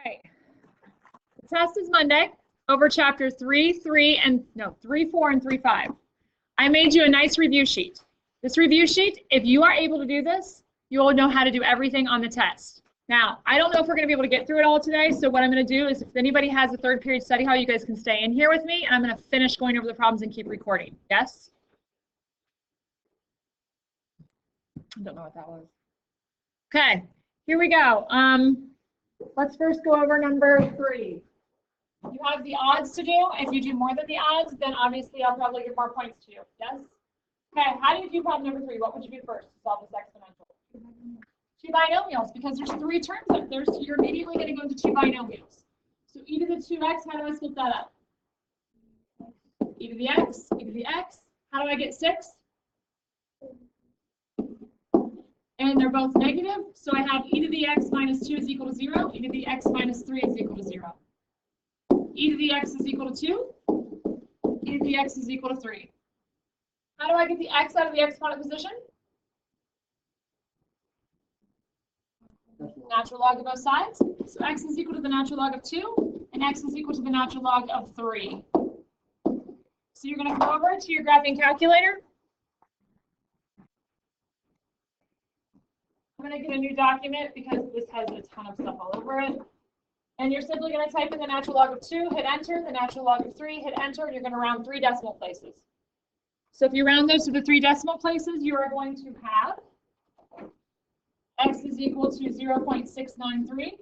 right. The test is Monday over chapter 3, 4, and 3.5. I made you a nice review sheet. This review sheet, if you are able to do this, you will know how to do everything on the test. Now, I don't know if we're going to be able to get through it all today, so what I'm going to do is if anybody has a third period study hall, you guys can stay in here with me, and I'm going to finish going over the problems and keep recording. Yes? I don't know what that was. Okay, here we go. Let's first go over number 3. You have the odds to do. If you do more than the odds, then obviously I'll probably give more points to you. Yes? Okay, how do you do problem number 3? What would you do first to solve this exponential? Two binomials, because there's 3 terms up there, so you're immediately going to go into 2 binomials. So e to the 2x, how do I split that up? E to the x, e to the x. How do I get 6? And they're both negative, so I have e to the x minus 2 is equal to 0, e to the x minus 3 is equal to 0. E to the x is equal to 2, e to the x is equal to 3. How do I get the x out of the exponent position? Natural log of both sides. So x is equal to the natural log of 2, and x is equal to the natural log of 3. So you're going to come over to your graphing calculator. I'm going to get a new document because this has a ton of stuff all over it. And you're simply going to type in the natural log of 2, hit enter, the natural log of 3, hit enter, and you're going to round 3 decimal places. So if you round those to the 3 decimal places, you are going to have x is equal to 0.693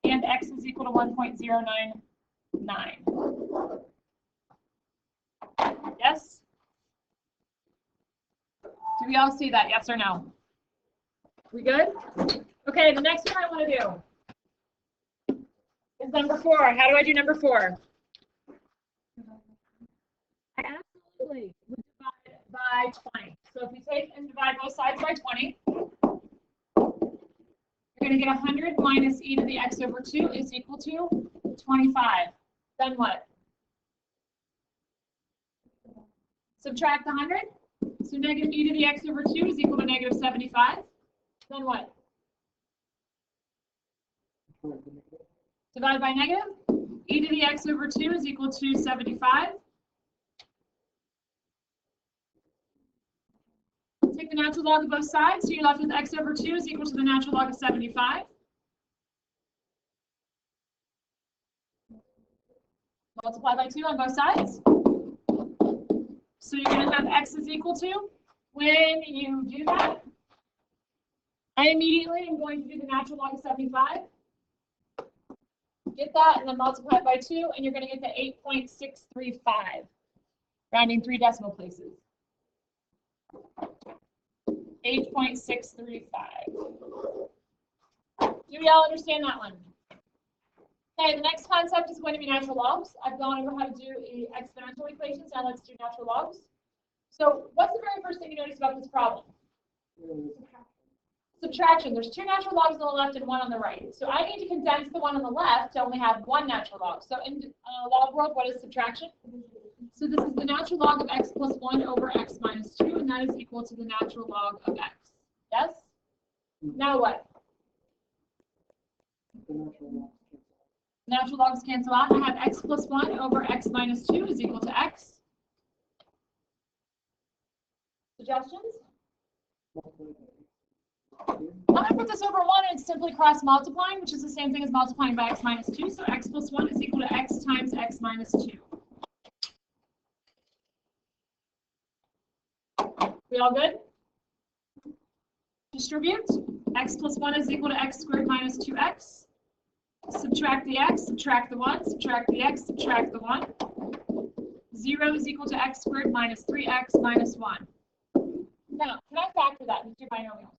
and x is equal to 1.099. Yes? Do we all see that? Yes or no? We good? Okay, the next one I want to do is number 4. How do I do number 4? I absolutely would divide by 20. So if you take and divide both sides by 20, you're going to get 100 minus e to the x over 2 is equal to 25. Then what? Subtract the 100. So negative e to the x over 2 is equal to negative 75. Then what? Divide by negative. E to the x over 2 is equal to 75. Take the natural log of both sides, so you're left with x over 2 is equal to the natural log of 75. Multiply by 2 on both sides. So you're going to have x is equal to, when you do that, I immediately am going to do the natural log of 75. Get that and then multiply it by 2, and you're going to get the 8.635, rounding 3 decimal places. 8.635. Do we all understand that one? Okay, the next concept is going to be natural logs. I've gone over how to do exponential equations. Now let's do natural logs. So what's the very first thing you notice about this problem? Subtraction. There's 2 natural logs on the left and 1 on the right. So I need to condense the one on the left to only have 1 natural log. So in log world, what is subtraction? So this is the natural log of x plus 1 over x minus 2, and that is equal to the natural log of x. Yes? Now what? Natural logs cancel out. I have x plus 1 over x minus 2 is equal to x. Suggestions? I'm going to put this over 1 and simply cross multiplying, which is the same thing as multiplying by x minus 2. So x plus 1 is equal to x times x minus 2. We all good? Distribute. X plus 1 is equal to x squared minus 2x. Subtract the x, subtract the 1, subtract the x, subtract the 1. 0 is equal to x squared minus 3x minus 1. Now, can I factor that into binomials?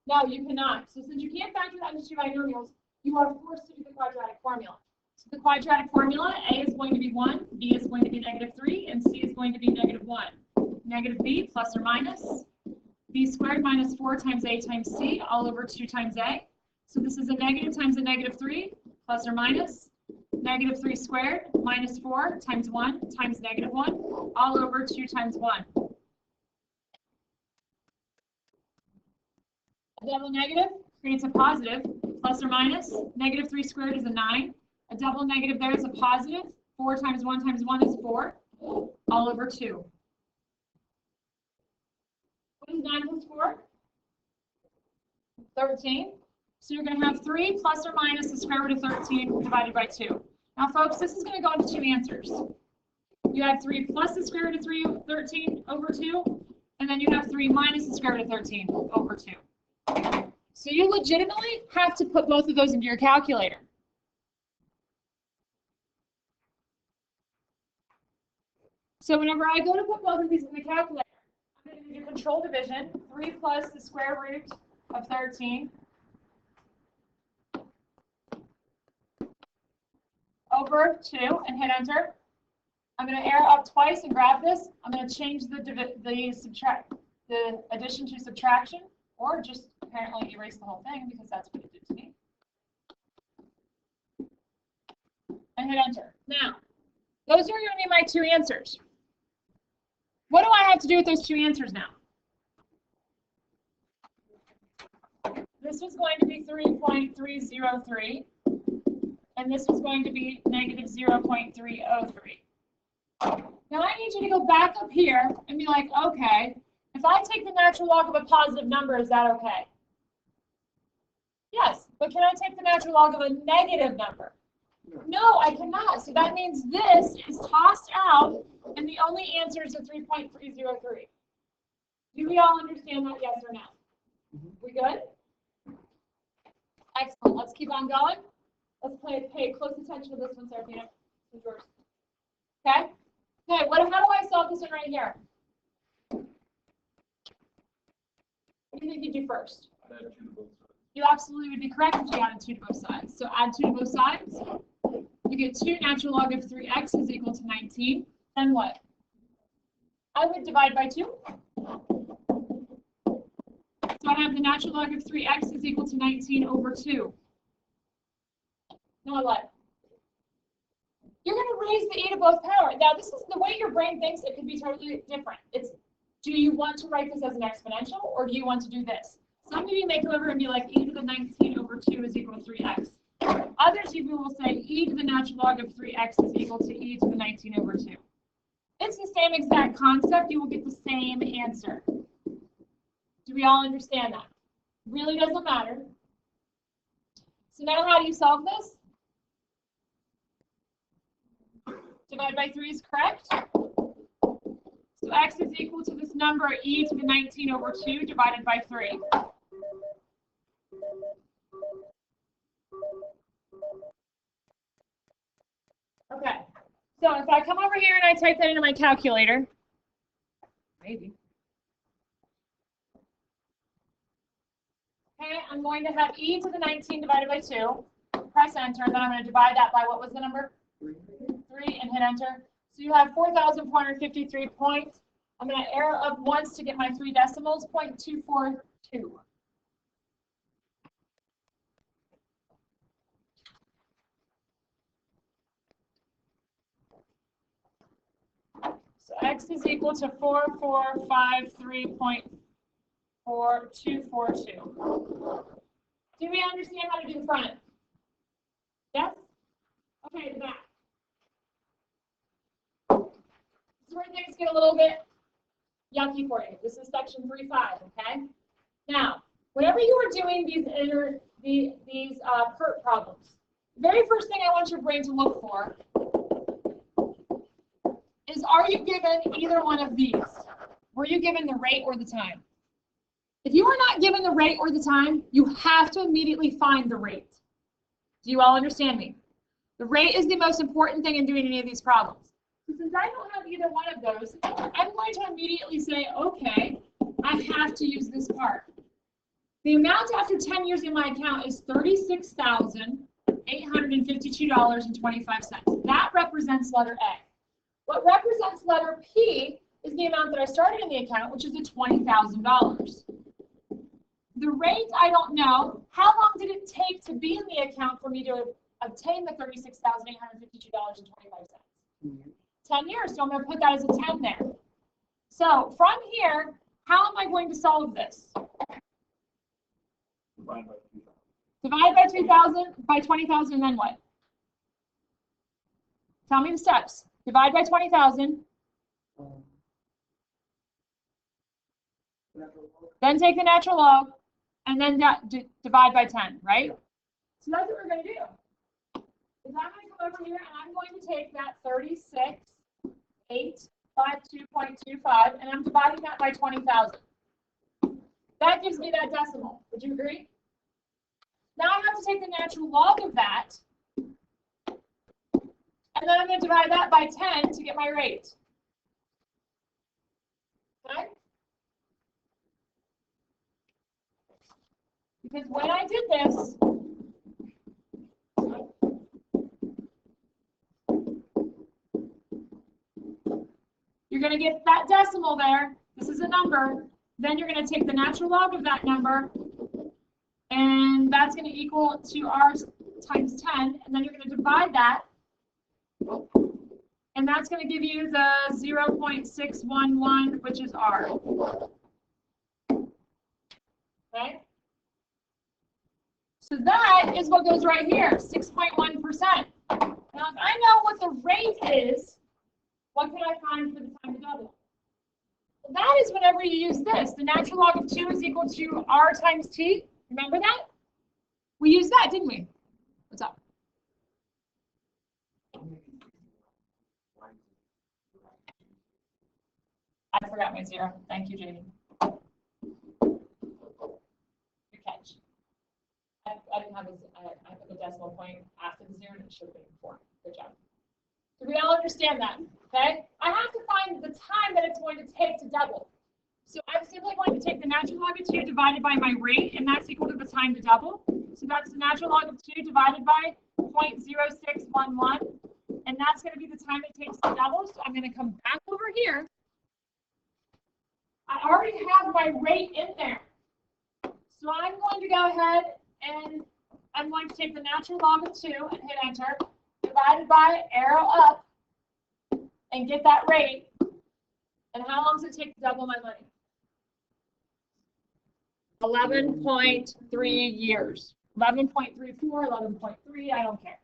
No, you cannot. So since you can't factor that into binomials, you are forced to do the quadratic formula. So the quadratic formula, a is going to be 1, b is going to be negative 3, and c is going to be negative 1. Negative b plus or minus b squared minus 4 times a times c all over 2 times a. So this is a negative times a negative 3 plus or minus negative 3 squared minus 4 times 1 times negative 1 all over 2 times 1. A double negative creates a positive, plus or minus. Negative 3 squared is a 9. A double negative there is a positive. 4 times 1 is 4, all over 2. What is 9 plus 4? 13. So you're going to have 3 plus or minus the square root of 13 divided by 2. Now, folks, this is going to go into two answers. You have 3 plus the square root of 13 over 2, and then you have 3 minus the square root of 13 over 2. So you legitimately have to put both of those into your calculator. So whenever I go to put both of these in the calculator, I'm going to do control division, 3 plus the square root of 13 over 2 and hit enter. I'm going to arrow up twice and grab this. I'm going to change the addition to subtraction, or just apparently erase the whole thing because that's what it did to me. And hit enter. Now, those are going to be my two answers. What do I have to do with those two answers now? This was going to be 3.303, and this was going to be negative 0.303. Now I need you to go back up here and be like, okay, if I take the natural log of a positive number, is that okay? Yes, but can I take the natural log of a negative number? No, I cannot. So that means this is tossed out, and the only answer is a 3.303. Do we all understand that, yes or no? We good? Excellent. Let's keep on going. Let's pay close attention to this one, Serafina. It's yours. Okay? Okay, how do I solve this one right here? What do you think you do first? Add 2 to both sides. You absolutely would be correct if you added 2 to both sides. So add 2 to both sides. You get 2 natural log of 3x is equal to 19. Then what? I would divide by 2. So I have the natural log of 3x is equal to 19 over 2. Now what? You're going to raise the e to both power. Now, this is the way your brain thinks. It could be totally different. It's, do you want to write this as an exponential, or do you want to do this? Some of you may come over and be like, e to the 19 over 2 is equal to 3x. Others of you will say e to the natural log of 3x is equal to e to the 19 over 2. It's the same exact concept. You will get the same answer. Do we all understand that? Really doesn't matter. So now how do you solve this? Divide by 3 is correct. So x is equal to this number, e to the 19 over 2 divided by 3. Okay, so if I come over here and I type that into my calculator, maybe. Okay, I'm going to have e to the 19 divided by 2. Press enter, then I'm going to divide that by, what was the number? 3, and hit enter. So you have 4,453 points. I'm going to arrow up once to get my 3 decimals, 0.242. So x is equal to 4453.4242. Do we understand how to do the front? Yes? Okay, the back. This is where things get a little bit yucky for you. This is section 3.5, okay? Now, whenever you are doing these PERT problems, the very first thing I want your brain to look for is, are you given either one of these? Were you given the rate or the time? If you are not given the rate or the time, you have to immediately find the rate. Do you all understand me? The rate is the most important thing in doing any of these problems. So since I don't have either one of those, I'm going to immediately say, okay, I have to use this part. The amount after 10 years in my account is $36,852.25. That represents letter A. What represents letter P is the amount that I started in the account, which is the $20,000. The rate, I don't know. How long did it take to be in the account for me to obtain the $36,852.25? 10 years, so I'm going to put that as a 10 there. So from here, how am I going to solve this? Divide by 2,000, by 20,000, and then what? Tell me the steps. Divide by 20,000. Then take the natural log, and then divide by 10, right? So that's what we're going to do. Is I'm going to come over here, and I'm going to take that 36,852.25, and I'm dividing that by 20,000. That gives me that decimal. Would you agree? Now I have to take the natural log of that, and then I'm going to divide that by 10 to get my rate. Okay? Because when I did this, you're going to get that decimal there. This is a number. Then you're going to take the natural log of that number, and that's going to equal to r times 10, and then you're going to divide that, and that's going to give you the 0.611, which is r. Okay? So that is what goes right here, 6.1%. Now, if I know what the rate is, what can I find for the time to double? Well, that is whenever you use this. The natural log of 2 is equal to r times t. Remember that? We used that, didn't we? What's up? I forgot my 0. Thank you, JD. Good catch. I didn't have I put the decimal point after the 0, and it should have been 4. Good job. Do we all understand that? Okay? I have to find the time that it's going to take to double. So I'm simply going to take the natural log of 2 divided by my rate, and that's equal to the time to double. So that's the natural log of 2 divided by 0.0611, and that's going to be the time it takes to double. So I'm going to come back over here. I already have my rate in there. So I'm going to go ahead and I'm going to take the natural log of 2 and hit enter, divided by arrow up, and get that rate. And how long does it take to double my money? 11.3 years. 11.34, 11.3, I don't care.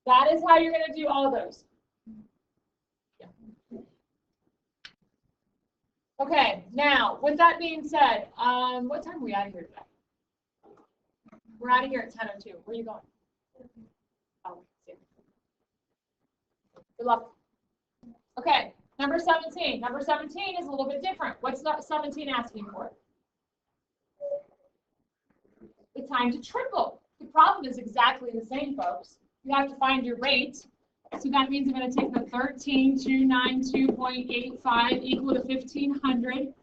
That is how you're going to do all those. Yeah. Okay, now, with that being said, what time are we out of here today? We're out of here at 10:02. Where are you going? Oh, see. Good luck. Okay, number 17. Number 17 is a little bit different. What's 17 asking for? The time to triple. The problem is exactly the same, folks. You have to find your rate. So that means I'm going to take the 13,292.85 equal to 1,500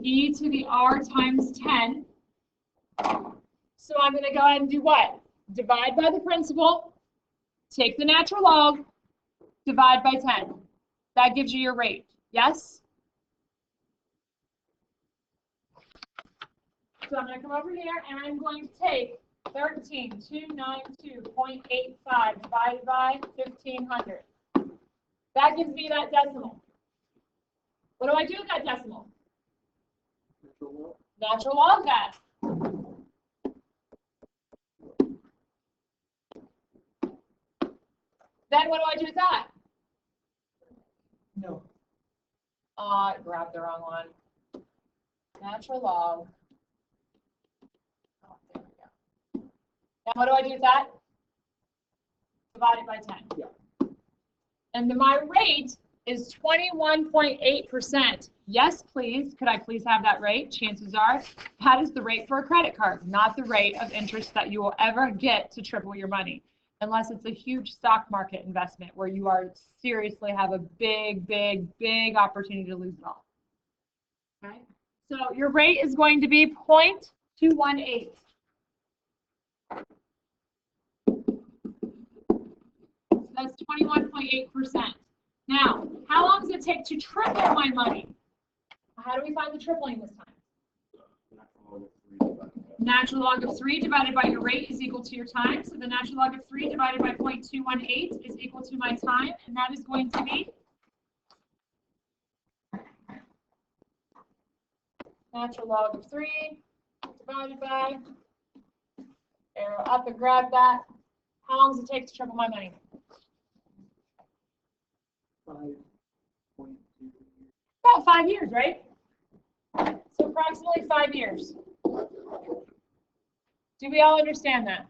e to the r times 10. So I'm going to go ahead and do what? Divide by the principal, take the natural log, divide by 10. That gives you your rate. Yes? So I'm going to come over here and I'm going to take 13,292.85 divided by 1,500. That gives me that decimal. What do I do with that decimal? Natural log that. Then what do I do with that? No. I grabbed the wrong one. Natural log. Oh, there we go. Now what do I do with that? Divided by 10. Yeah. And my rate is 21.8%. Yes, please. Could I please have that rate? Chances are that is the rate for a credit card, not the rate of interest that you will ever get to triple your money. Unless it's a huge stock market investment where you are seriously have a big, big, big opportunity to lose it all. Okay, so your rate is going to be 0.218. So that's 21.8%. Now, how long does it take to triple my money? How do we find the tripling this time? Natural log of 3 divided by your rate is equal to your time. So the natural log of 3 divided by 0.218 is equal to my time, and that is going to be natural log of 3 divided by, arrow up and grab that. How long does it take to triple my money? 5.2. About 5 years, right? So approximately 5 years. Do we all understand that?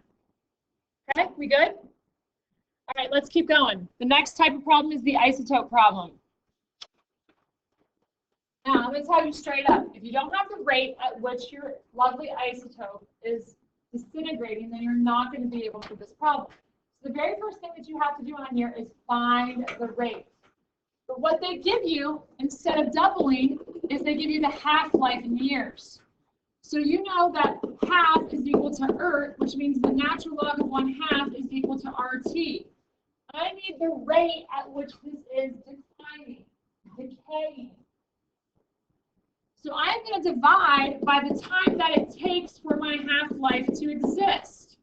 Okay, we good? All right, let's keep going. The next type of problem is the isotope problem. Now, I'm going to tell you straight up, if you don't have the rate at which your lovely isotope is disintegrating, then you're not going to be able to do this problem. So the very first thing that you have to do on here is find the rate. But what they give you, instead of doubling, is they give you the half-life in years. So you know that half is equal to ERT, which means the natural log of 1/2 is equal to RT. I need the rate at which this is decaying. So I'm going to divide by the time that it takes for my half-life to exist.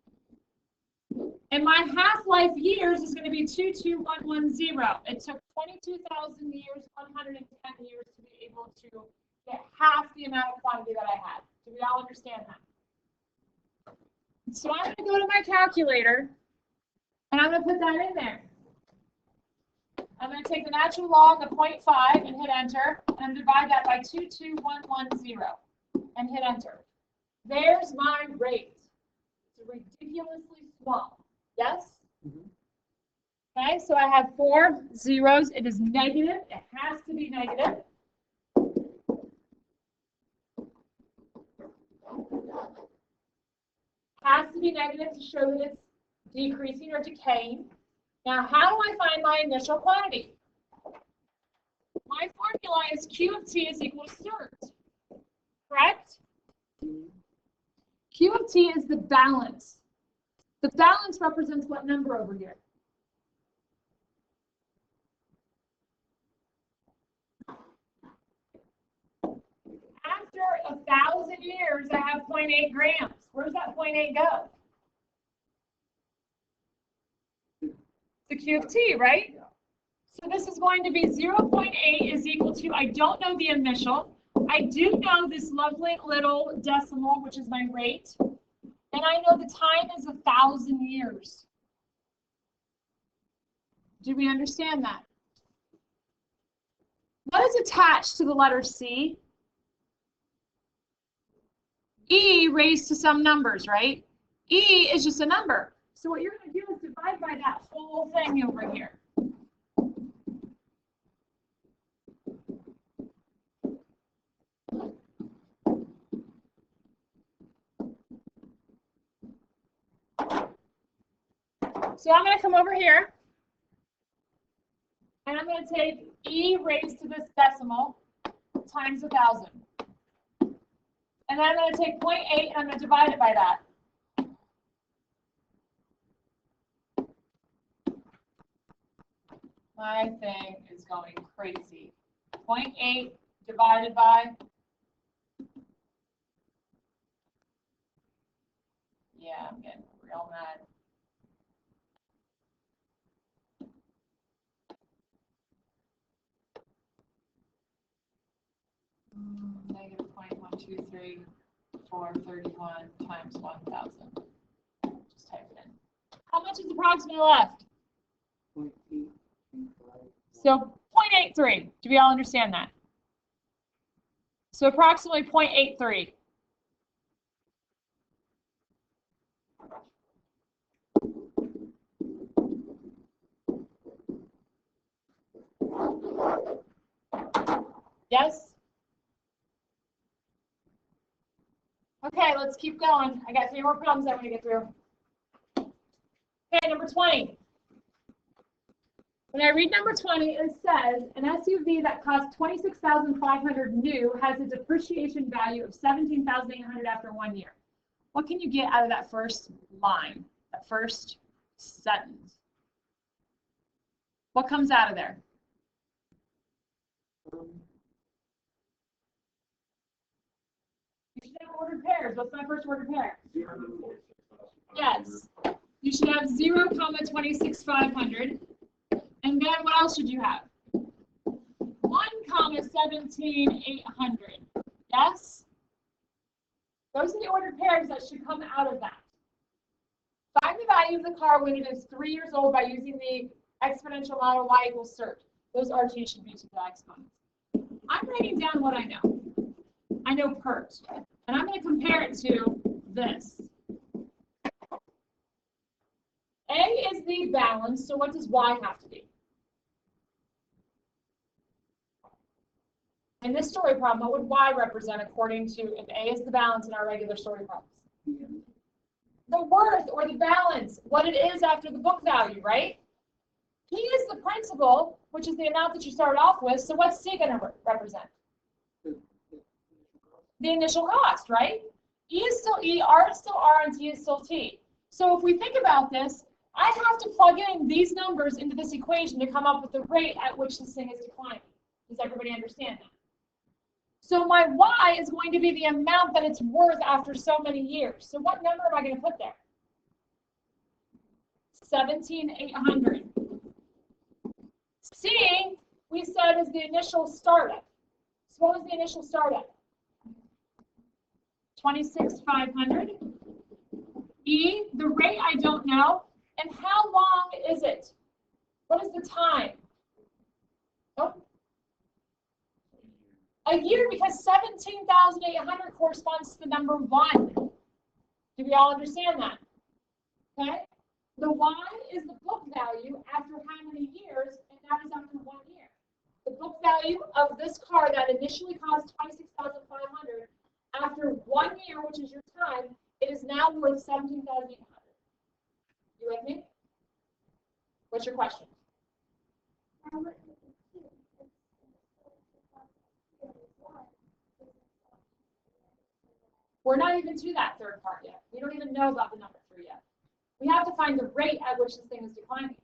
And my half-life years is going to be 22110. It took 22,000 years, 110 years to be able to get half the amount of quantity that I had. Do we all understand that? So I'm going to go to my calculator, and I'm going to put that in there. I'm going to take the natural log of 0.5 and hit enter, and divide that by 22110 and hit enter. There's my rate. It's ridiculously small. Yes? Mm-hmm. Okay, so I have 4 zeros. It is negative. It has to be negative. Has to be negative to show that it's decreasing or decaying. Now, how do I find my initial quantity? My formula is Q of T is equal to CERT, correct? Q of T is the balance. The balance represents what number over here? After 1,000 years, I have 0.8 grams. Where does that 0.8 go? The Q of T, right? So this is going to be 0.8 is equal to, I don't know the initial. I do know this lovely little decimal, which is my rate. And I know the time is 1,000 years. Do we understand that? What is attached to the letter C? E raised to some numbers, right? E is just a number. So what you're going to do is divide by that whole thing over here. So I'm going to come over here, and I'm going to take E raised to this decimal times 1,000. And then I'm going to take 0.8 and I'm going to divide it by that. My thing is going crazy. 0.8 divided by, yeah, I'm getting real mad. Negative 0.123431 times 1,000. Just type it in. How much is approximately left? 0.8. So 0.83. Do we all understand that? So approximately 0.83. Yes? Okay, let's keep going. I got 3 more problems I want to get through. Okay, number 20. When I read number 20, it says, an SUV that costs $26,500 new has a depreciation value of $17,800 after 1 year. What can you get out of that first line, that first sentence? What comes out of there? You should have ordered pairs. What's my first ordered pair? Yes. You should have 0, 26,500. And then what else should you have? 1, 17,800. Yes? Those are the ordered pairs that should come out of that. Find the value of the car when it is 3 years old by using the exponential model y equals cert. Those RTs should be to the exponents. I'm writing down what I know. I know PERT. And I'm going to compare it to this. A is the balance, so what does y have to be? In this story problem, what would y represent according to if A is the balance in our regular story problems? The worth or the balance, what it is after the book value, right? P is the principal, which is the amount that you started off with, so what's C going to represent? The initial cost, right? E is still E, R is still R, and T is still T. So if we think about this, I have to plug in these numbers into this equation to come up with the rate at which this thing is declining. Does everybody understand that? So my y is going to be the amount that it's worth after so many years. So what number am I going to put there? 17,800. C, we said, is the initial startup. So what was the initial startup? 26,500. E, the rate I don't know. And how long is it? What is the time? Oh. A year, because 17,800 corresponds to the number 1. Do we all understand that? Okay? The y is the book value after how many years, and that is after 1 year. The book value of this car that initially cost 26,500, after 1 year, which is your time, it is now worth 17,800. You with me? What's your question? We're not even to that third part yet. We don't even know about the number 3 yet. We have to find the rate at which this thing is declining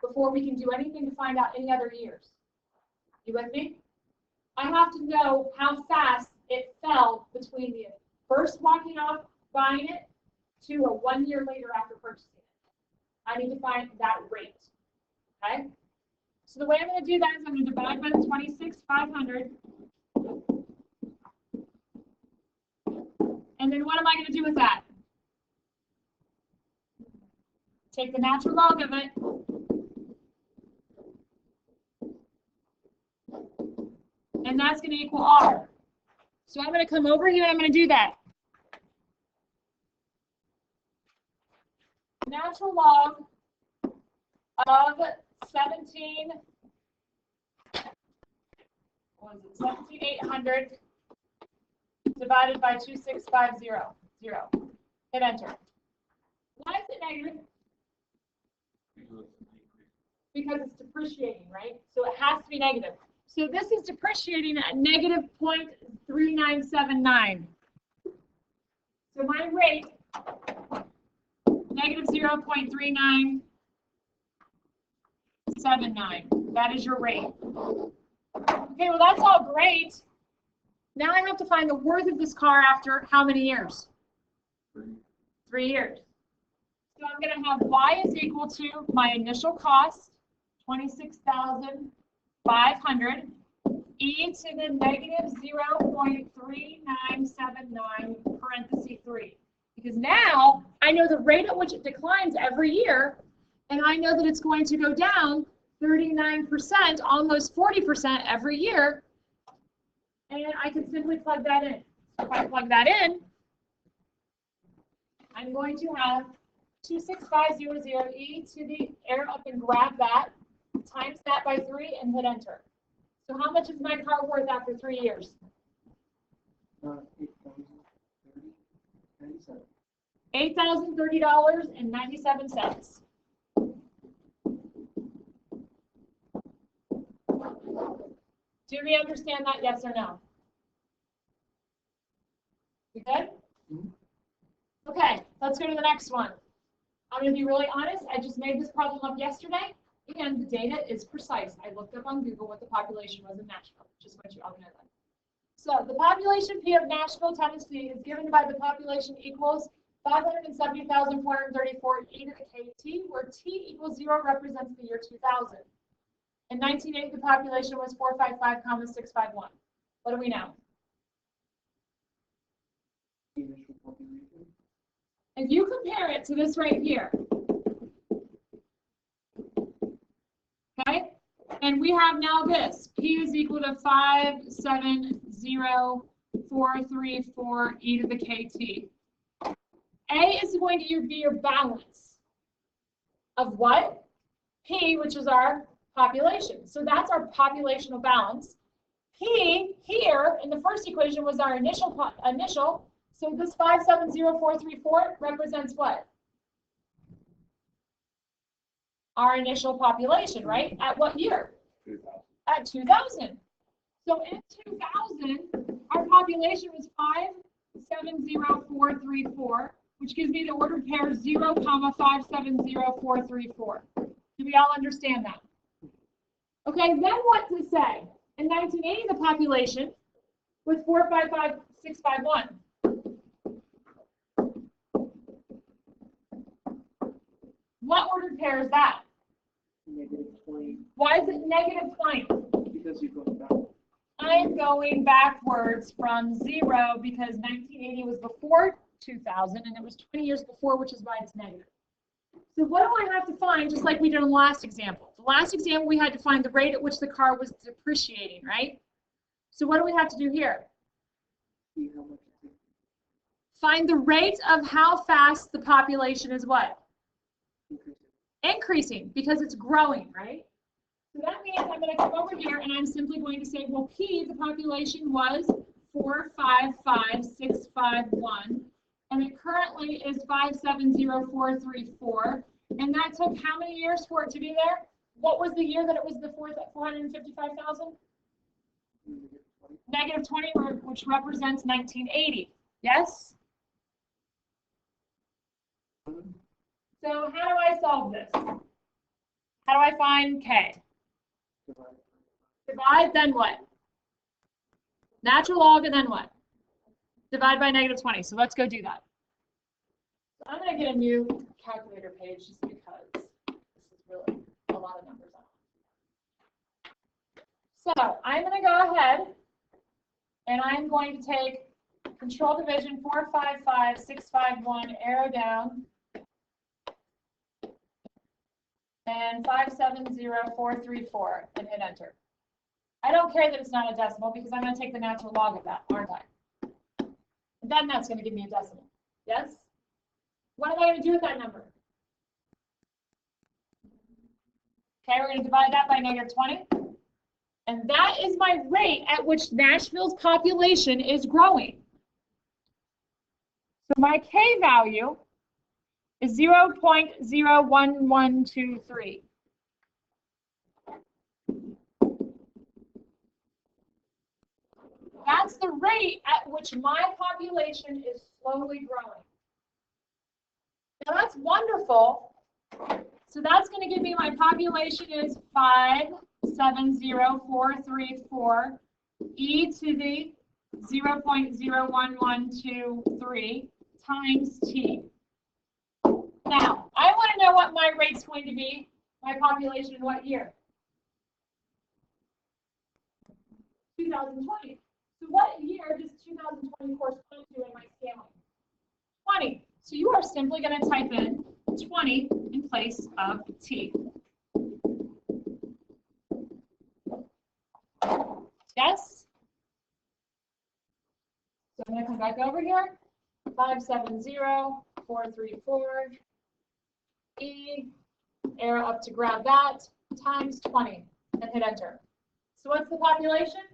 before we can do anything to find out any other years. You with me? I have to know how fast it fell between the first walking off, buying it, to a 1 year later after purchasing it. I need to find that rate. Okay? So the way I'm going to do that is I'm going to divide by the 26,500. And then what am I going to do with that? Take the natural log of it. And that's going to equal R. So I'm going to come over here and I'm going to do that. Natural log of 17,800 divided by 2650. Hit enter. Why is it negative? Because it's depreciating, right? So it has to be negative. So this is depreciating at negative 0.3979. So my rate, negative 0.3979. That is your rate. Okay, well, that's all great. Now I have to find the worth of this car after how many years? 3 years. So I'm going to have y is equal to my initial cost, 26,500, e to the negative 0.3979 parenthesis 3. Because now I know the rate at which it declines every year, and I know that it's going to go down 39%, almost 40% every year. And I can simply plug that in. So if I plug that in, I'm going to have 26500 e to the arrow up and grab that, times that by 3, and hit enter. So how much is my car worth after 3 years? $8,030.97. Do we understand that, yes or no? You good? Okay, let's go to the next one. I'm going to be really honest. I just made this problem up yesterday, and the data is precise. I looked up on Google what the population was in Nashville. Just want you all to know that. So the population P of Nashville, Tennessee is given by the population equals 570,434 e to the KT, where T equals 0 represents the year 2000. In 1980, the population was 455,651. What do we know? The initial population. If you compare it to this right here, okay, and we have now this, P is equal to 570,434 e to the KT. A is going to be your balance of what? P, which is our population. So that's our populational balance. P here in the first equation was our initial. So this 570,434 represents what? Our initial population, right? At what year? 2000. At 2000. So in 2000, our population was 570,434, which gives me the ordered pair 0, 570,434. Do we all understand that? Okay, then what to say? In 1980, the population was 455,651. What ordered pair is that? -20. Why is it -20? Because you're going back. I'm going backwards from 0 because 1980 was before 2000 and it was 20 years before, which is why it's negative. So what do I have to find, just like we did in the last example? The last example, we had to find the rate at which the car was depreciating, right? So what do we have to do here? See how much it is. Find the rate of how fast the population is what? Increasing. Increasing, because it's growing, right? So that means I'm going to come over here and I'm simply going to say, well, P, the population was 455,651, and it currently is 570,434, and that took how many years for it to be there? What was the year that it was the 455,000? -20, which represents 1980. Yes? So how do I solve this? How do I find K? Divide, then what? Natural log, and then what? Divide by -20. So let's go do that. So I'm going to get a new calculator page just because this is really a lot of numbers on it. So I'm going to go ahead and I'm going to take control division 455,651, arrow down, and 570,434, and hit enter. I don't care that it's not a decimal because I'm going to take the natural log of that, aren't I? And then that's going to give me a decimal. Yes? What am I going to do with that number? Okay, we're going to divide that by -20. And that is my rate at which Nashville's population is growing. So my K value is 0.01123. That's the rate at which my population is slowly growing. Now that's wonderful. So that's going to give me my population is 570,434 e to the 0.01123 times t. Now, I want to know what my rate's going to be, my population in what year? 2020. So what year does 2020 correspond to in my scaling? 20. So you are simply going to type in 20 in place of t. Yes? So I'm going to come back over here. 570,434 e, arrow up to grab that, times 20, and hit enter. So what's the population?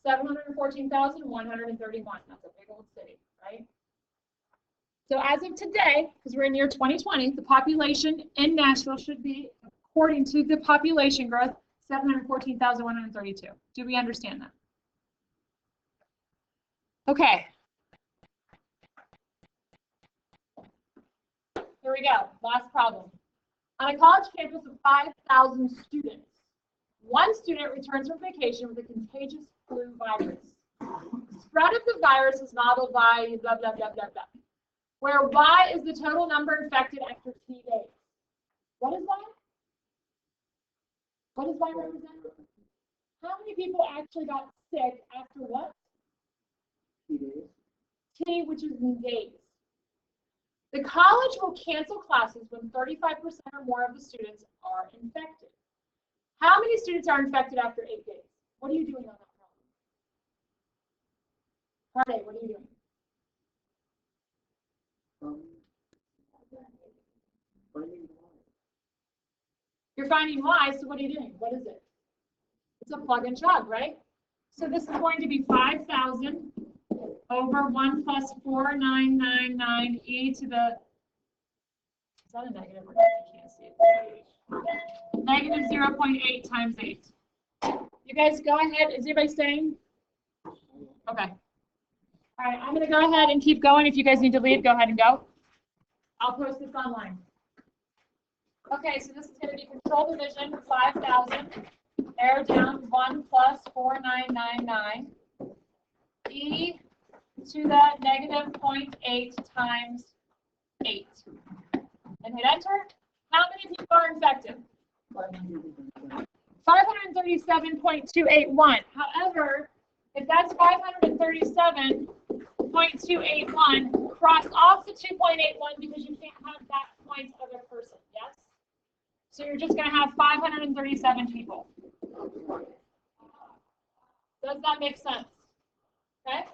714,131. That's a big old city, right? So as of today, because we're in year 2020, the population in Nashville should be, according to the population growth, 714,132. Do we understand that? Okay. Here we go. Last problem. On a college campus of 5,000 students, One student returns from vacation with a contagious flu virus. Spread of the virus is modeled by blah, blah, blah, blah, blah. Where Y is the total number infected after T days. What is Y? What does Y represent? How many people actually got sick after what? 2 days. T, which is in days. The college will cancel classes when 35% or more of the students are infected. How many students are infected after 8 days? What are you doing on that problem? Friday, what are you doing? Finding why. You're finding Y, so what are you doing? What is it? It's a plug and chug, right? So this is going to be 5,000 over 1 plus 4,999 e to the, is that a negative or not? I can't see it. Negative 0.8 times 8. You guys go ahead. Is anybody staying? Okay. All right, I'm going to go ahead and keep going. If you guys need to leave, go ahead and go. I'll post this online. Okay, so this is going to be control division, 5,000. Arrow down, 1 plus 4,999. E to the negative 0.8 times 8. And hit enter. How many people are infected? 537.281. However, if that's 537.281, cross off the 2.81 because you can't have that point of a person, yes? So you're just going to have 537 people. Does that make sense? Okay?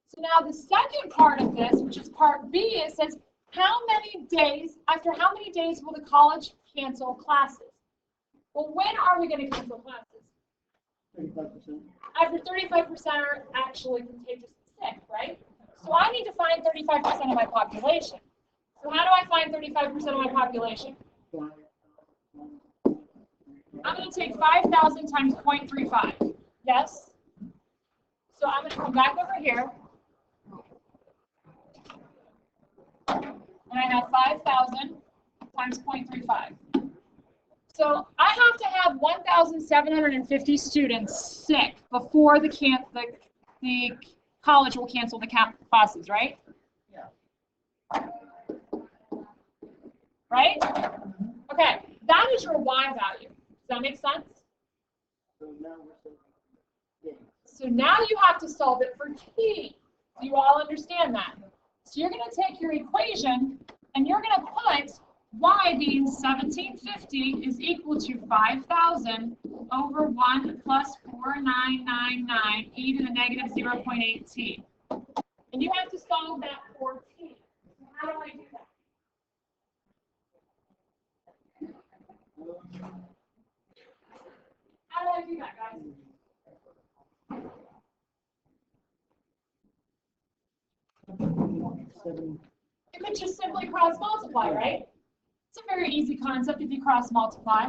So now the second part of this, which is part B, it says how many days, after how many days will the college cancel classes? Well, when are we going to cancel classes? 35%. After 35% are actually contagious and sick, right? So I need to find 35% of my population. So how do I find 35% of my population? I'm going to take 5,000 times 0.35. Yes? So I'm going to come back over here. And I have 5,000 times 0.35. So I have to have 1,750 students sick before the college will cancel the classes, right? Yeah. Right? Okay, that is your Y value. Does that make sense? So now we're saying, yeah. So now you have to solve it for T. Do you all understand that? So you're going to take your equation and you're going to put Y being 1750 is equal to 5,000 over 1 plus 4,999 e to the negative 0.8 t. And you have to solve that for T. So how do I do that? How do I do that, guys? You could just simply cross multiply, right? It's a very easy concept if you cross multiply.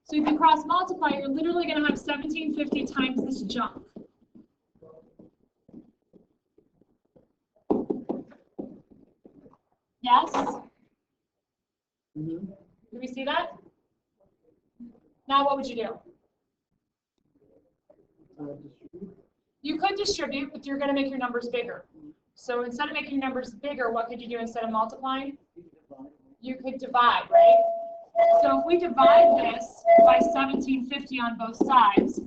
So if you cross multiply, you're literally going to have 1750 times this junk. Yes? Mm-hmm. Do we see that? Now what would you do? Distribute. You could distribute, but you're going to make your numbers bigger. So instead of making your numbers bigger, what could you do instead of multiplying? You could divide, right? So if we divide this by 1750 on both sides,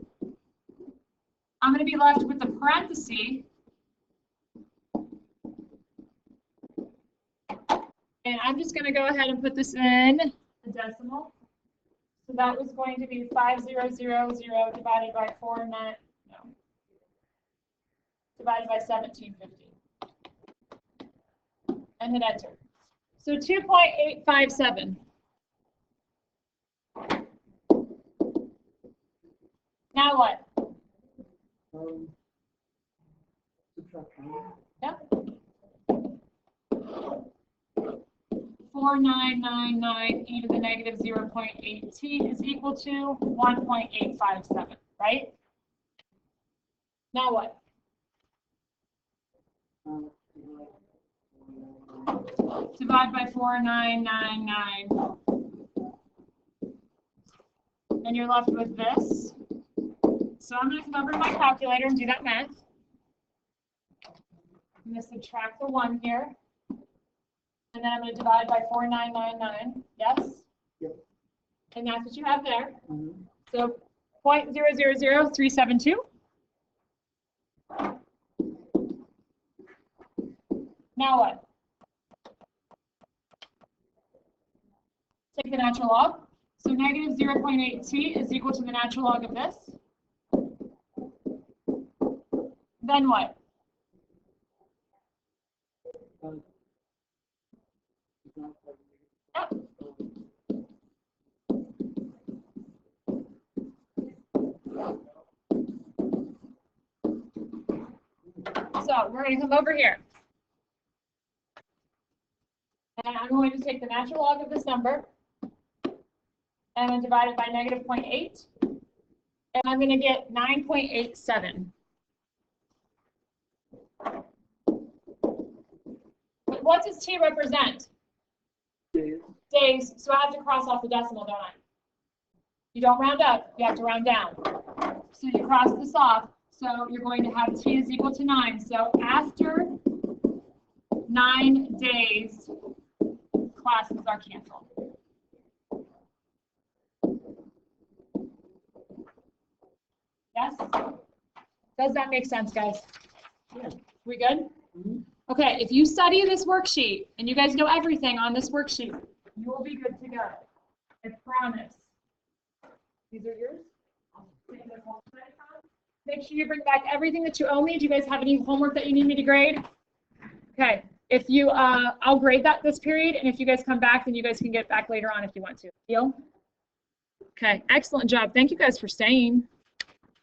I'm going to be left with the parenthesis. And I'm just going to go ahead and put this in a decimal. So that was going to be 5000 divided by 1750. And hit enter. So 2.857. Now what? Subtract 1. Yep. 4,999 e to the negative 0.8 t is equal to 1.857, right? Now what? Divide by 4,999 and you're left with this. So I'm going to come over to my calculator and do that math. I'm going to subtract the 1 here. And then I'm going to divide by 4999. Yes? Yep. And that's what you have there. Mhm. So 0.000372. Now what? Take the natural log. So negative 0.8t is equal to the natural log of this. Then what? It's not like- Yep. So we're going to come over here. And I'm going to take the natural log of this number and then divide it by negative 0.8. And I'm going to get 9.87. But what does t represent? Days. Days. So I have to cross off the decimal, don't I? You don't round up, you have to round down. So you cross this off. So you're going to have t is equal to 9. So after 9 days, classes are canceled. Yes? Does that make sense, guys? Yeah. We good? Mhm. Okay, if you study this worksheet and you guys know everything on this worksheet, you will be good to go. I promise. These are yours? Make sure you bring back everything that you owe me. Do you guys have any homework that you need me to grade? Okay, if you, I'll grade that this period, and if you guys come back, then you guys can get back later on if you want to. Deal? Okay, excellent job. Thank you guys for staying.